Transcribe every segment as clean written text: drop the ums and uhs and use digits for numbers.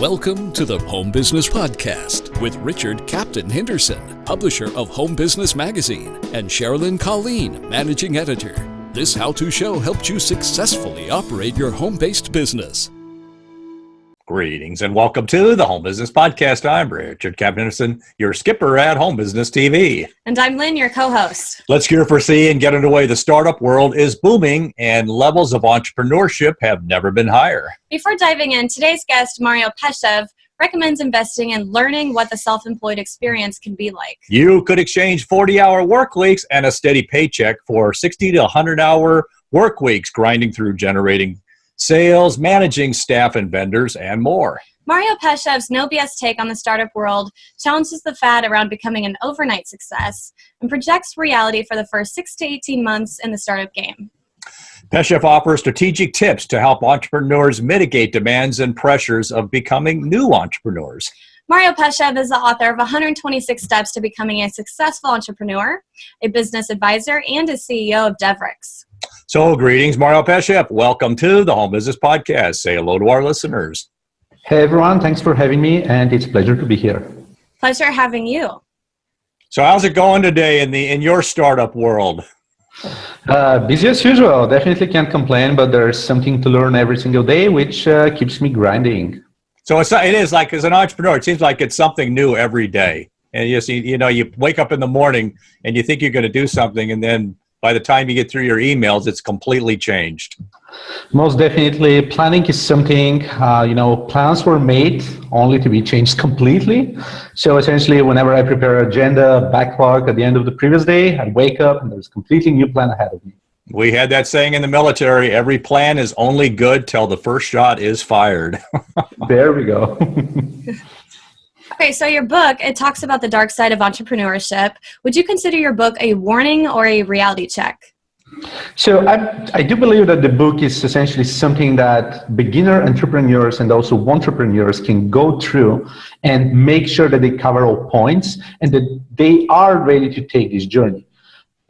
Welcome to the Home Business Podcast with Richard Captain Henderson, publisher of Home Business Magazine, and Sherilyn Colleen, managing editor. This how-to show helps you successfully operate your home-based business. Greetings and welcome to the Home Business Podcast. I'm Richard Captain Henderson, your skipper at Home Business TV. And I'm Lynn, your co-host. Let's gear for C and get underway. The startup world is booming and levels of entrepreneurship have never been higher. Before diving in, today's guest, Mario Peshev, recommends investing in learning what the self-employed experience can be like. You could exchange 40-hour work weeks and a steady paycheck for 60 to 100-hour work weeks, grinding through generating sales, managing staff and vendors, and more. Mario Peshev's no BS take on the startup world challenges the fad around becoming an overnight success and projects reality for the first 6 to 18 months in the startup game. Peshev offers strategic tips to help entrepreneurs mitigate demands and pressures of becoming new entrepreneurs. Mario Peshev is the author of 126 Steps to Becoming a Successful Entrepreneur, a business advisor, and is CEO of Devrix. So, greetings, Mario Peshev. Welcome to the Home Business Podcast. Say hello to our listeners. Hey, everyone. Thanks for having me, and it's a pleasure to be here. Pleasure having you. So, how's it going today in your startup world? Busy as usual. Definitely can't complain, but there's something to learn every single day, which keeps me grinding. So, it is like, as an entrepreneur, it seems like it's something new every day. And you wake up in the morning and you think you're going to do something, and then by the time you get through your emails, it's completely changed. Most definitely. Planning is something, plans were made only to be changed completely. So essentially, whenever I prepare an agenda, backlog at the end of the previous day, I wake up and there's a completely new plan ahead of me. We had that saying in the military, every plan is only good till the first shot is fired. There we go. Okay, so your book, it talks about the dark side of entrepreneurship. Would you consider your book a warning or a reality check? So I do believe that the book is essentially something that beginner entrepreneurs and also entrepreneurs can go through and make sure that they cover all points and that they are ready to take this journey.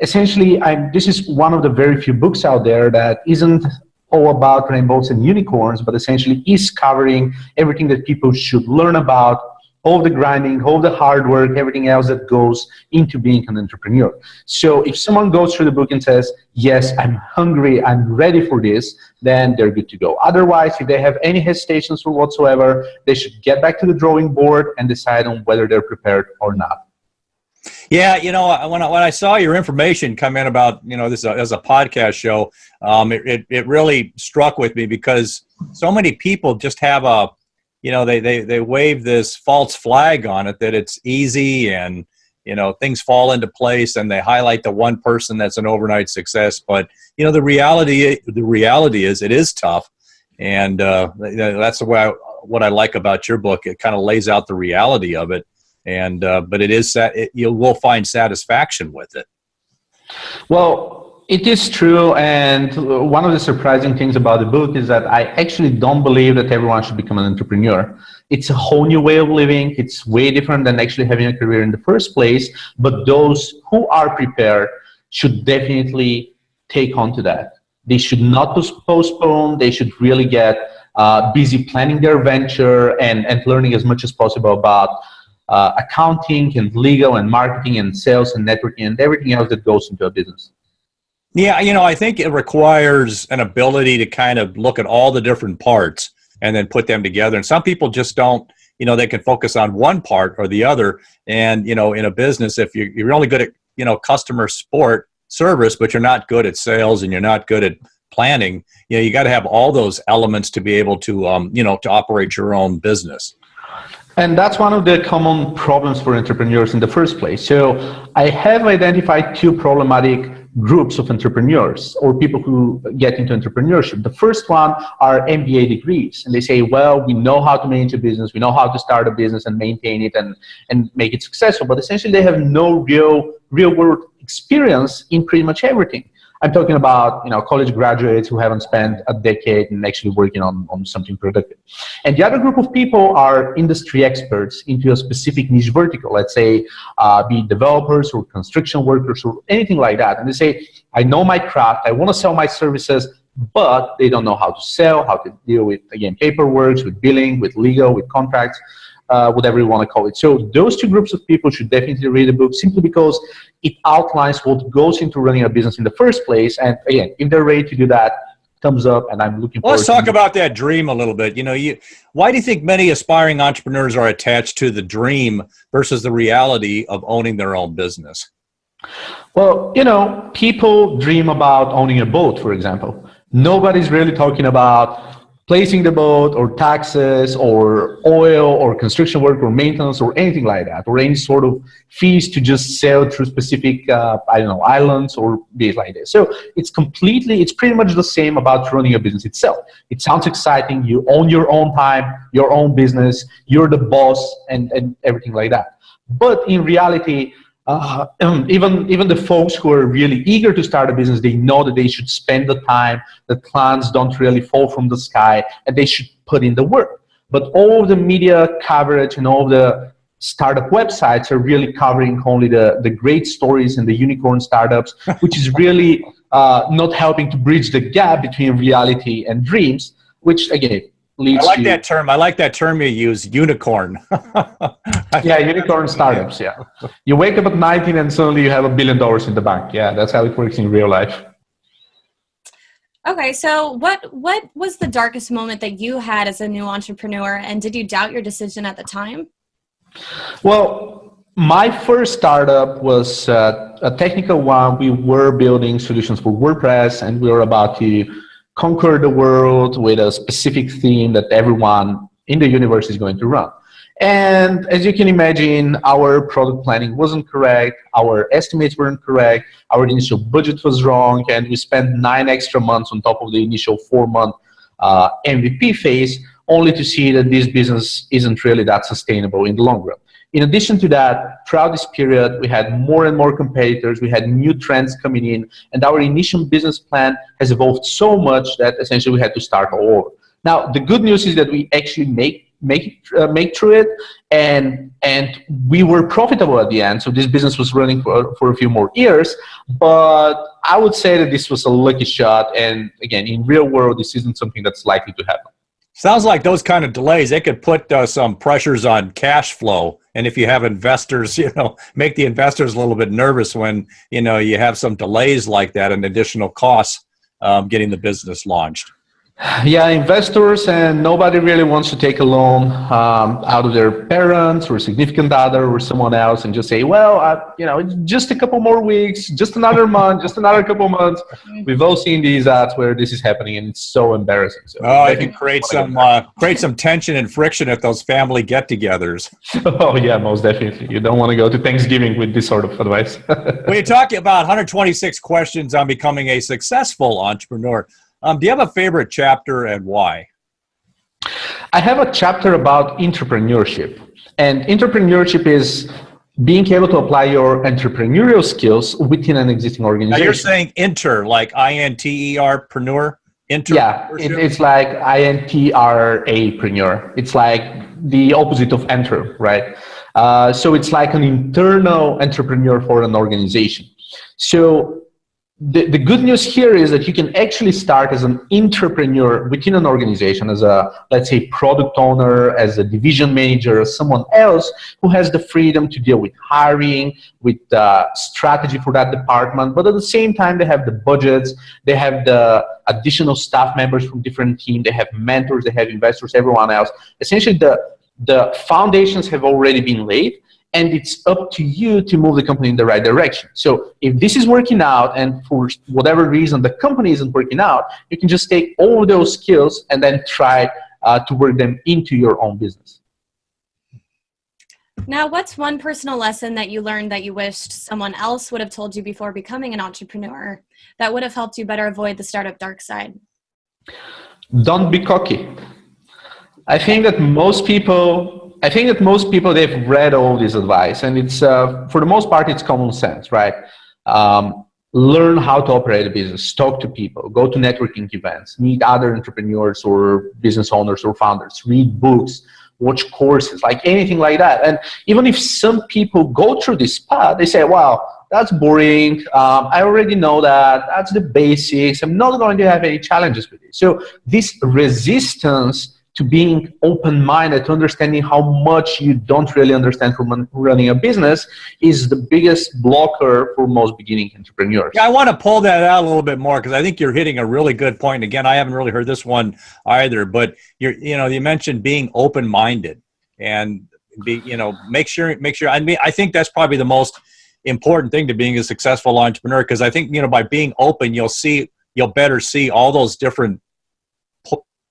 Essentially, this is one of the very few books out there that isn't all about rainbows and unicorns, but essentially is covering everything that people should learn about, all the grinding, all the hard work, everything else that goes into being an entrepreneur. So if someone goes through the book and says, yes, I'm hungry, I'm ready for this, then they're good to go. Otherwise, if they have any hesitations or whatsoever, they should get back to the drawing board and decide on whether they're prepared or not. Yeah, when I saw your information come in about, this as a podcast show, it really struck with me because so many people just have they wave this false flag on it that it's easy and, things fall into place and they highlight the one person that's an overnight success. But, the reality is it is tough. And that's what I like about your book. It kind of lays out the reality of it. And but it is you will find satisfaction with it. Well, it is true, and one of the surprising things about the book is that I actually don't believe that everyone should become an entrepreneur. It's a whole new way of living. It's way different than actually having a career in the first place, but those who are prepared should definitely take on to that. They should not postpone. They should really get busy planning their venture and learning as much as possible about accounting and legal and marketing and sales and networking and everything else that goes into a business. Yeah, I think it requires an ability to kind of look at all the different parts and then put them together. And some people just don't, they can focus on one part or the other. And, in a business, if you're only good at, customer support service, but you're not good at sales and you're not good at planning, you got to have all those elements to be able to, to operate your own business. And that's one of the common problems for entrepreneurs in the first place. So I have identified two problematic groups of entrepreneurs or people who get into entrepreneurship. The first one are MBA degrees. And they say, well, we know how to manage a business. We know how to start a business and maintain it and make it successful. But essentially, they have no real world experience in pretty much everything. I'm talking about college graduates who haven't spent a decade and actually working on something productive. And the other group of people are industry experts into a specific niche vertical, let's say be it developers or construction workers or anything like that. And they say, I know my craft, I want to sell my services, but they don't know how to sell, how to deal with, again, paperwork, with billing, with legal, with contracts, whatever you want to call it. So those two groups of people should definitely read the book, simply because it outlines what goes into running a business in the first place. And again, if they're ready to do that, thumbs up, and I'm looking forward Let's talk about that dream a little bit. Why do you think many aspiring entrepreneurs are attached to the dream versus the reality of owning their own business? Well, people dream about owning a boat, for example. Nobody's really talking about placing the boat or taxes or oil or construction work or maintenance or anything like that, or any sort of fees to just sail through specific, islands or be like this. So it's pretty much the same about running a business itself. It sounds exciting. You own your own time, your own business, you're the boss, and everything like that. But in reality, even the folks who are really eager to start a business, they know that they should spend the time, that plans don't really fall from the sky, and they should put in the work. But all the media coverage and all the startup websites are really covering only the great stories and the unicorn startups, which is really not helping to bridge the gap between reality and dreams, which again leads I like that term you use, unicorn. Yeah, unicorn startups, yeah. You wake up at 19 and suddenly you have $1 billion in the bank. Yeah, that's how it works in real life. Okay, so what was the darkest moment that you had as a new entrepreneur, and did you doubt your decision at the time? Well, my first startup was a technical one. We were building solutions for WordPress, and we were about to conquer the world with a specific theme that everyone in the universe is going to run. And as you can imagine, our product planning wasn't correct, our estimates weren't correct, our initial budget was wrong, and we spent 9 extra months on top of the initial 4-month MVP phase, only to see that this business isn't really that sustainable in the long run. In addition to that, throughout this period, we had more and more competitors, we had new trends coming in, and our initial business plan has evolved so much that essentially we had to start all over. Now, the good news is that we actually make through it, and we were profitable at the end. So this business was running for a few more years, but I would say that this was a lucky shot. And again, in real world, this isn't something that's likely to happen. Sounds like those kind of delays, they could put some pressures on cash flow. And if you have investors, make the investors a little bit nervous when, you have some delays like that and additional costs getting the business launched. Yeah, investors, and nobody really wants to take a loan out of their parents or significant other or someone else and just say, well, just a couple more weeks, just another month, just another couple months. We've all seen these ads where this is happening, and it's so embarrassing. So it can create some tension and friction at those family get-togethers. Oh yeah, most definitely. You don't want to go to Thanksgiving with this sort of advice. When you're talking about 126 questions on becoming a successful entrepreneur, do you have a favorite chapter and why? I have a chapter about entrepreneurship. And entrepreneurship is being able to apply your entrepreneurial skills within an existing organization. Now you're saying like INTERpreneur? Yeah, it's like INTRApreneur. It's like the opposite of enter, right? So it's like an internal entrepreneur for an organization. So the good news here is that you can actually start as an intrapreneur within an organization, as a, let's say, product owner, as a division manager, as someone else who has the freedom to deal with hiring, with strategy for that department. But at the same time, they have the budgets, they have the additional staff members from different teams, they have mentors, they have investors, everyone else. Essentially, the foundations have already been laid, and it's up to you to move the company in the right direction. So if this is working out, and for whatever reason the company isn't working out, you can just take all those skills and then try to work them into your own business. Now, what's one personal lesson that you learned that you wished someone else would have told you before becoming an entrepreneur that would have helped you better avoid the startup dark side? Don't be cocky. I think that most people, they've read all this advice, and it's, for the most part, it's common sense, right? Learn how to operate a business, talk to people, go to networking events, meet other entrepreneurs or business owners or founders, read books, watch courses, like anything like that. And even if some people go through this path, they say, wow, that's boring. I already know that. That's the basics. I'm not going to have any challenges with it. So this resistance to being open-minded, to understanding how much you don't really understand from running a business is the biggest blocker for most beginning entrepreneurs. Yeah, I want to pull that out a little bit more because I think you're hitting a really good point. And again, I haven't really heard this one either, but you mentioned being open-minded and make sure. I mean, I think that's probably the most important thing to being a successful entrepreneur, because I think, by being open, you'll better see all those different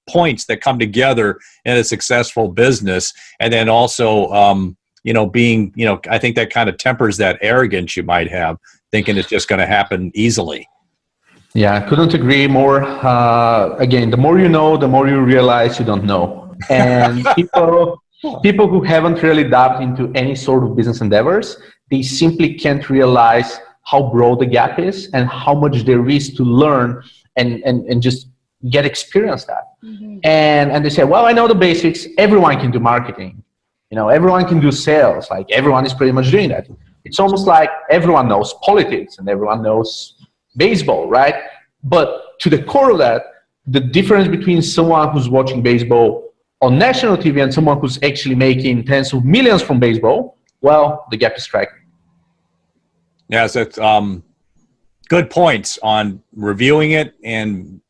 points that come together in a successful business. And then also, being, I think that kind of tempers that arrogance you might have, thinking it's just going to happen easily. Yeah, I couldn't agree more. Again, the more you know, the more you realize you don't know. And people who haven't really dived into any sort of business endeavors, they simply can't realize how broad the gap is and how much there is to learn and just get experience that. Mm-hmm. And they say, well, I know the basics. Everyone can do marketing. Everyone can do sales. Like, everyone is pretty much doing that. It's almost like everyone knows politics and everyone knows baseball, right? But to the core of that, the difference between someone who's watching baseball on national TV and someone who's actually making tens of millions from baseball, well, the gap is striking. Yes, that's good points on reviewing it and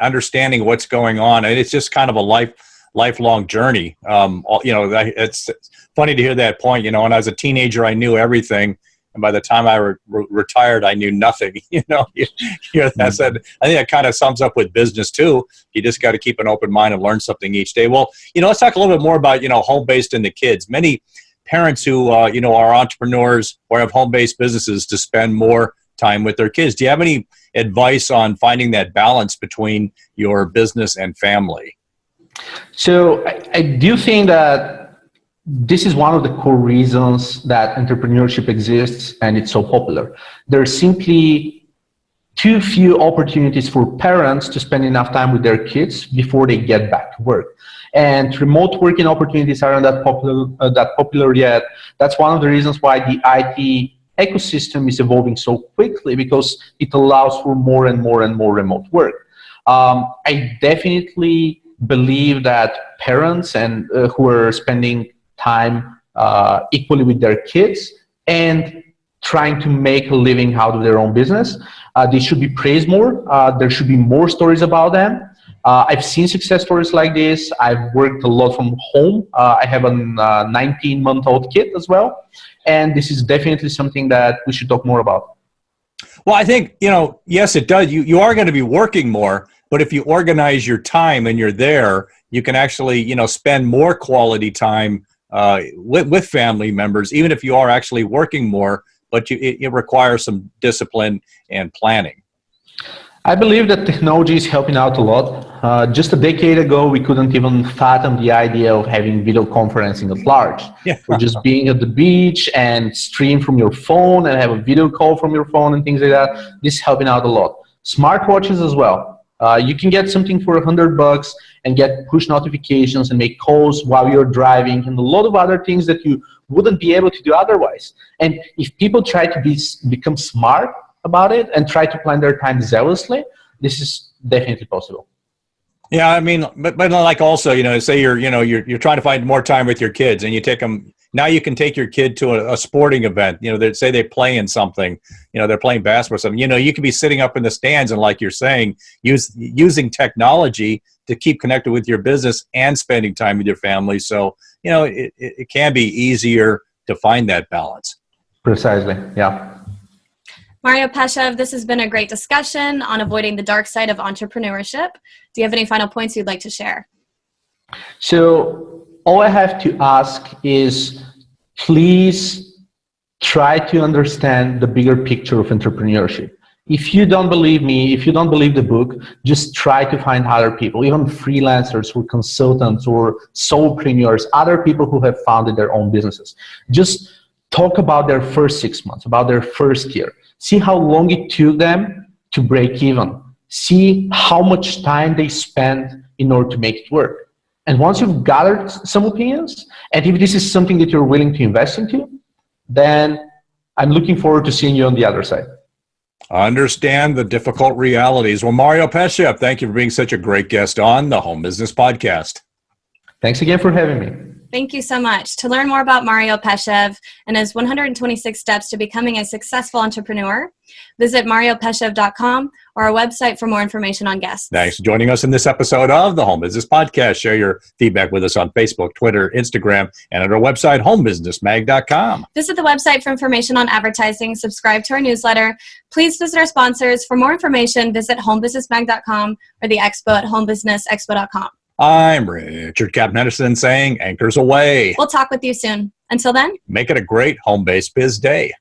understanding what's going on. And it's just kind of a lifelong journey. It's funny to hear that point. When I was a teenager, I knew everything. And by the time I retired, I knew nothing. That said, I think that kind of sums up with business too. You just got to keep an open mind and learn something each day. Well, let's talk a little bit more about, home-based and the kids. Many parents who, are entrepreneurs or have home-based businesses to spend more time with their kids. Do you have any advice on finding that balance between your business and family? So I do think that this is one of the core reasons that entrepreneurship exists and it's so popular. There are simply too few opportunities for parents to spend enough time with their kids before they get back to work. And remote working opportunities aren't that popular yet. That's one of the reasons why the IT ecosystem is evolving so quickly, because it allows for more and more and more remote work. I definitely believe that parents and who are spending time equally with their kids and trying to make a living out of their own business, they should be praised more. There should be more stories about them. I've seen success stories like this. I've worked a lot from home. I have a 19-month-old kid as well. And this is definitely something that we should talk more about. Well, I think, yes, it does. You are going to be working more, but if you organize your time and you're there, you can actually, spend more quality time with family members, even if you are actually working more, but it requires some discipline and planning. I believe that technology is helping out a lot. Just a decade ago, we couldn't even fathom the idea of having video conferencing at large. Yeah. Or just being at the beach and stream from your phone and have a video call from your phone and things like that. This is helping out a lot. Smartwatches as well. You can get something for $100 and get push notifications and make calls while you're driving and a lot of other things that you wouldn't be able to do otherwise. And if people try to become smart about it and try to plan their time zealously, this is definitely possible. Yeah, I mean, but like also, say you're trying to find more time with your kids and you take them. Now you can take your kid to a sporting event. Say they play in something. They're playing basketball or something. You could be sitting up in the stands and, like you're saying, using technology to keep connected with your business and spending time with your family. So it can be easier to find that balance. Precisely. Yeah. Mario Peshev, this has been a great discussion on avoiding the dark side of entrepreneurship. Do you have any final points you'd like to share? So all I have to ask is, please try to understand the bigger picture of entrepreneurship. If you don't believe me, if you don't believe the book, just try to find other people, even freelancers or consultants or solopreneurs, other people who have founded their own businesses. Just talk about their first 6 months, about their first year. See how long it took them to break even. See how much time they spent in order to make it work. And once you've gathered some opinions, and if this is something that you're willing to invest into, then I'm looking forward to seeing you on the other side. Understand the difficult realities. Well, Mario Peshev, thank you for being such a great guest on the Home Business Podcast. Thanks again for having me. Thank you so much. To learn more about Mario Peshev and his 126 steps to becoming a successful entrepreneur, visit mariopeshev.com or our website for more information on guests. Thanks for joining us in this episode of the Home Business Podcast. Share your feedback with us on Facebook, Twitter, Instagram, and at our website, homebusinessmag.com. Visit the website for information on advertising. Subscribe to our newsletter. Please visit our sponsors. For more information, visit homebusinessmag.com or the expo at homebusinessexpo.com. I'm Richard Captain Henderson saying anchors away. We'll talk with you soon. Until then, Make it a great home-based biz day.